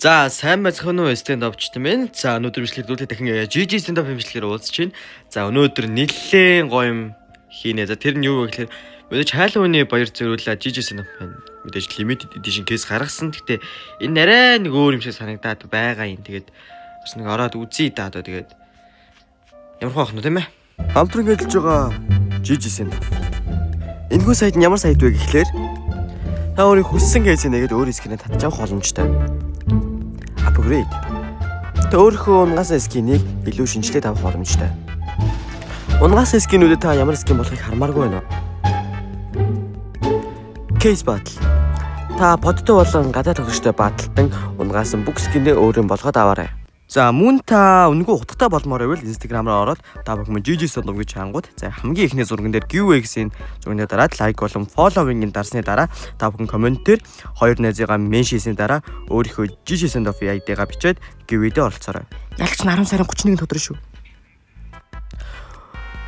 За сайн байцгаана уу stand up-чт юм. За өнөөдөр бичлэгдүүлээ дахин GG stand up хэмжлэгээр уулзч байна. За өнөөдөр нэлээд гоё юм хийнэ. За тэр нь юу вэ гэхээр мэдээж Halloween-ы баяр зориулаад GG stand up байна. Мэдээж limited edition case гаргасан. Гэтэ энэ арай нэг өөр юм шиг санагдаад байгаа юм. Тэгээд бас нэг ороод үзье даа одоо тэгээд ямар хаах нь тийм ээ. Хамтран хэлж байгаа GG stand up. Энэхүү сайт нь ямар сайт вэ гэхлээр та өөрийн хүссэн кейсээ нэгээд өөр скринээ татчих боломжтой. Upgrade. Тэ өөрийнхөө унгаас скинийг илүү шинжилээд авах боломжтой. Унгаас скинүүдэд та ямар скин болохыг хармааргүй байна уу? Case battle. Та подтой болон гадаад тоглогчтой баталтан унгаас бүх скинээ өөрийн болгоод аваарай. За мөн та үнэгүй утгатай болмоор байвал Instagram руу ороод та бүхэн GG Stand Up гэж хангууд. За хамгийн эхний зурган дээр giveaway-ийн зургийн дараад лайк болон фолловингийн дарсны дараа та бүхэн коммент дээр хоёр найзыгаа меншисийн дараа өөрийнхөө GG Stand Up ID-гаа бичээд giveaway-д оролцоорой. Ялч 10 сарын 31-нд өдөр шүү.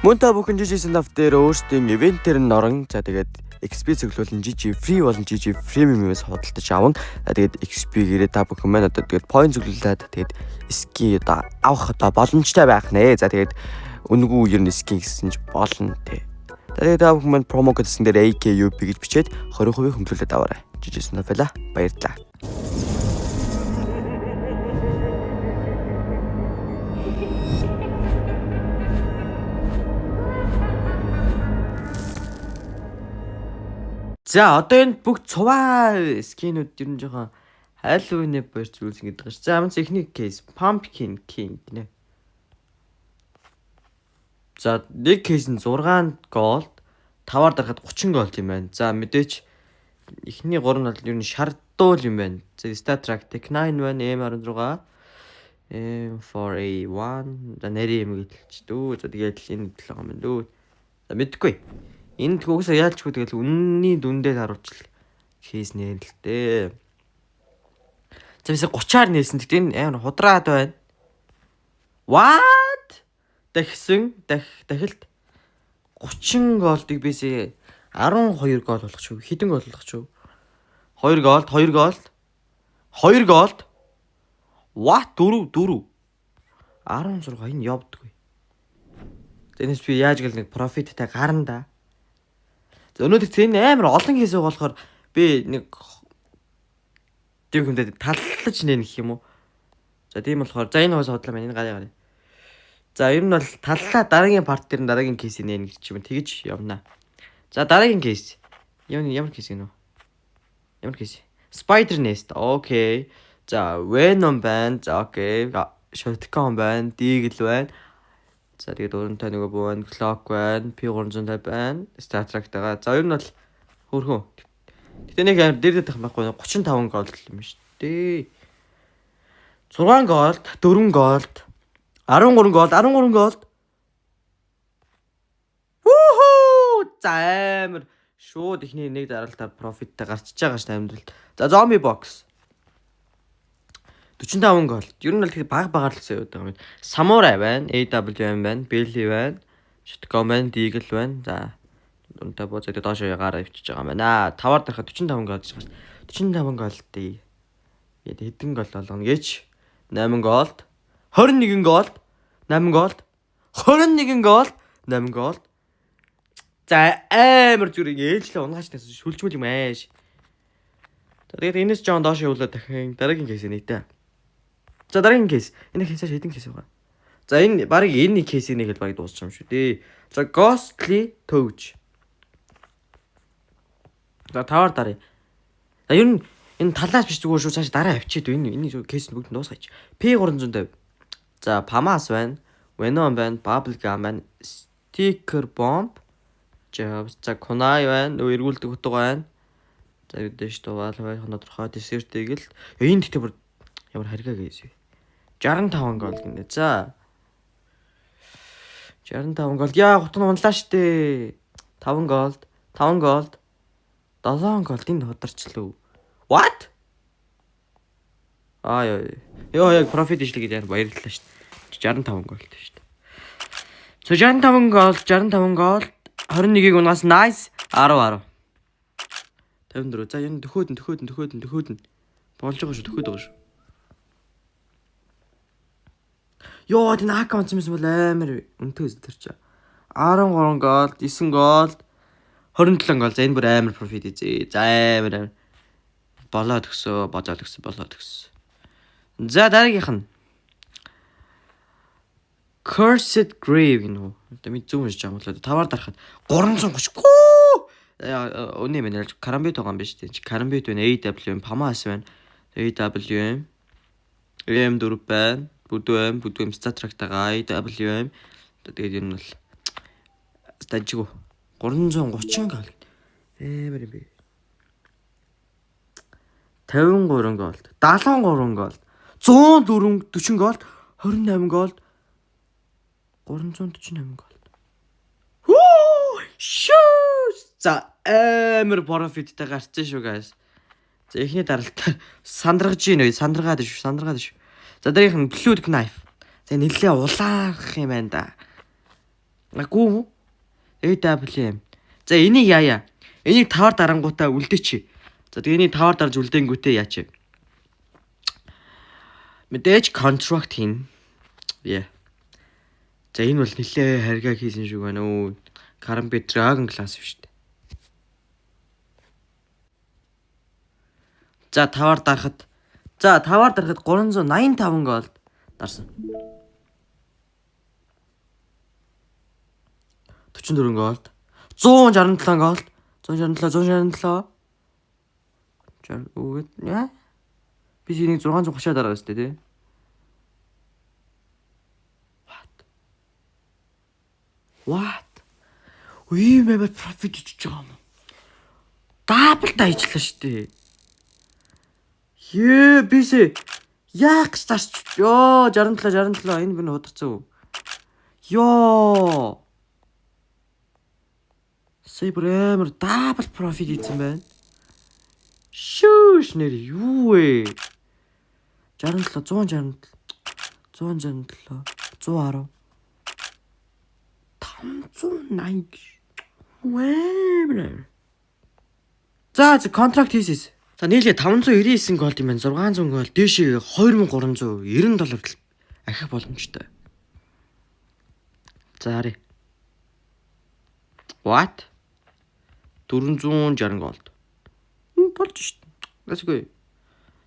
Мөн та бүхэн GG Stand Up дээр өөрсдийн ивентээр нь орон за тэгээд XP цэглүүлэн GG free болон GG premium-ээс худалдаж аван тэгээд XP гэрээ та бүхэн маань одоо тэгээд point цэглүүлээд тэгээд ски одоо авах одоо боломжтой байх нэ. За тэгээд үнэгүй ер нь ски гэсэн ч болно те. Тэгээд та бүхэн маань промо кодсэн дээр AKUP гэж бичээд 20% хөнгөлүүлээд аваарай. GG Stand Up байла. Баярлалаа. За одоо энэ бүх цуваа скинүүд ер нь жоохон Halloween-ы баяр зүйлсэн гэдэг чинь. За амц эхний кейс Pumpkin King гинэ. За нэг кейс нь 6 gold, 5-аар дарахад 30 gold юм байна. За мэдээч эхний 3 нь бол ер нь шардуул юм байна. За Stat Track Tech 9 байна, M16, M4A1 за нэрийн юм гэлч дүү. За тэгээд энэ 7 юм байна дүү. За мэдгүй. Энд төгөөсөө яалч хөө тэгэл үнний дүндээ харуулчихл кейс нэр л дээ. За бисээ 30-аар нээсэн. Тэгтээ энэ амар худраад байна. What? Дахилт 30 голдыг бисээ 12 гол болох шүү. Хэдэн гол болох шүү? 2 голд. What? 4. 16 энэ явдаггүй. Тэнэс би яаж гэл нэг профиттай гарна да. Өнөөдөр тэр амар олон кейс болохоор би нэг тийм хүндэд таллаж нэ гэх юм уу. За тийм болохоор за энэ хойс хотлоо маань энэ гараа. За ер нь бол таллаа дараагийн парт дээр дараагийн кейс нэ гэж юм тэгэж явна. За дараагийн кейс. Ямар кейс гинөө? Ямар кейс? Spider Nest. Окей. За Venom байна. За окей. Shotgun байна. Deagle байна. За тэгээд өөрөнтэй нөгөө бүүн clock байна, P350 байна, Star Trek-тагаа. За ер нь бол хөөрхөн. Гэтэ нэг амар дээр дэх байхгүй 35 gold юм шүү дээ. 6 gold, 4 gold, 13 gold. Вухуу! За амар шууд ихний нэг дараалтаар профиттай гарчиж байгаа ш амьдралд. За zombie box 45 гол. Ер нь бол тэг багаар л яваад байгаа юм. Samurai байна, AWM байна, Belly байна, Shotgun байна, Deagle байна. За унтаа бозоо доош гараа ивчиж байгаа юм байна. 5-аар дарахад 45 гол гэж байна. 45 гол дээ. Яа хэдэн гол болгоно гэж 8 гол, 21 гол, 8 гол, 21 гол, 8 гол. За амар зүрийг ээлжлээ унгаач тас шүлжмэл юм ааш. Тэгээд энэс жоон доош явуулаад дахин дараагийн кейс нээтэй. За дараагийн кейс. Энэ кейсээс хэдэн кейс байгаа? За энэ баг энэ кейсийг нэг л баг дуусчих юм шүү дээ. За Ghostly Touch. За 5-аар даръя. За ер нь энэ талаас биш зүгээр шүү цааш дараа авчиад энэ кейс нь бүгд дуусгаач. P350. За Famas байна. Venom байна. Bubblegum байна. Sticker Bomb. За Kunai байна. Эргүүлдэг утга байна. За үдээш дугаал байх нь тодорхой десертийг л энэ тэгтээ бүр ямар харгаа гэсэн. 65 гол гинэ. За 65 гол. Яа хутан унлаа штэ. 5 гол, 7 гол энд ходарчлаа. What? Ёо яг профит ижлэг гэж баярлалаа штэ. 65 гол штэ. So 65 гол, 21-ийг унгаас nice 10. 54. За энэ төхөөдөн болж байгаа шүү, төхөөд байгаа шүү. Йоо энэ аккаунт юмс бол амар үнэтэй тэр чи. 13 гол, 9 гол, 27 гол. За энэ бүр амар профит эзээ. За амар болоод өгсөн. За дараагийнх нь Cursed Grave гэнэ үү. Одоо ми зүүн уншиж байгаа юм болоо. Таваар дарахад 330. Өнөө минь ялж Карамбит байгаа юм биш үү? Карамбит байна, AWM, Pamas байна. AWM, AM4 байна. Бүдүүм статрактагаа AWM. Тэгээд энэ бол стажиг 330 гол. Амар юм би. 53 гол, 73 гол, 140 гол, 28 гол, 348 гол. Шүүс. За амар профиттэй гарчсан шүү guys. За эхний даралтаа сандрагж гин үү? Сандргаад шүү. За дараагийнх нь Blue Knife. За нэлээ улаах юм байна да. Агуу мө? AWM. За энийг яая. Энийг тавар дарангуудаа үлдээч. За тэгээ энийг тавар дарж үлдээнгүүтээ яач. Мэдээж contract хийн. Yeah. За энэ бол нэлээ харьгаа хийсэн шүү байна өө. Karambit Dragon class шүү дээ. За тавар дарахад 385 гол дарсан. 44 голд 167 голд 167 үгээд яа би энийг 630 дараа өстэй тий. What? Үе мээр профит ичж байгаа юм. Дабл дайжлаа штэ. Бисээ яах старч ёо 67 энэ би удацсан уу? Ёо Сейбрэмэр дабл профит ийсэн байна. Шүүш нэр юу вэ? 110 580 Вэмэр. За контракт хийсэн. За нийлээ 599 голд юм байна. 600 гол дээшээ $2390 ахих боломжтой. За харъя. What? 460 голд. Болж шít. Let's go.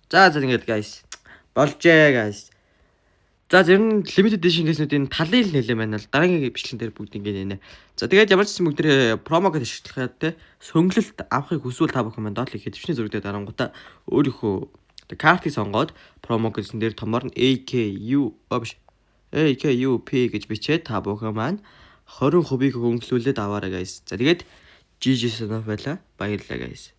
За ингэж guys. Болжээ guys. За зөв нь limited edition гэснүүдийн талын нэлээ байна л дараагийн бичлэгэн дээр бүгд ингэ нэ. За тэгээд ямар ч юм бүгд промо гэж ашиглахад те сөнгөлөлт авахыг хүсвэл та бүхэн манд доотлох хэвчний зөрөгтэй дарангуудаа өөрийнхөө картыг сонгоод промо гэсэн дээр томоор нь AKUP гэж бичээд та бүхэн маань 20% хөнгөлүүлээд аваарай guys. За тэгээд GG санаа байла. Баярлалаа guys.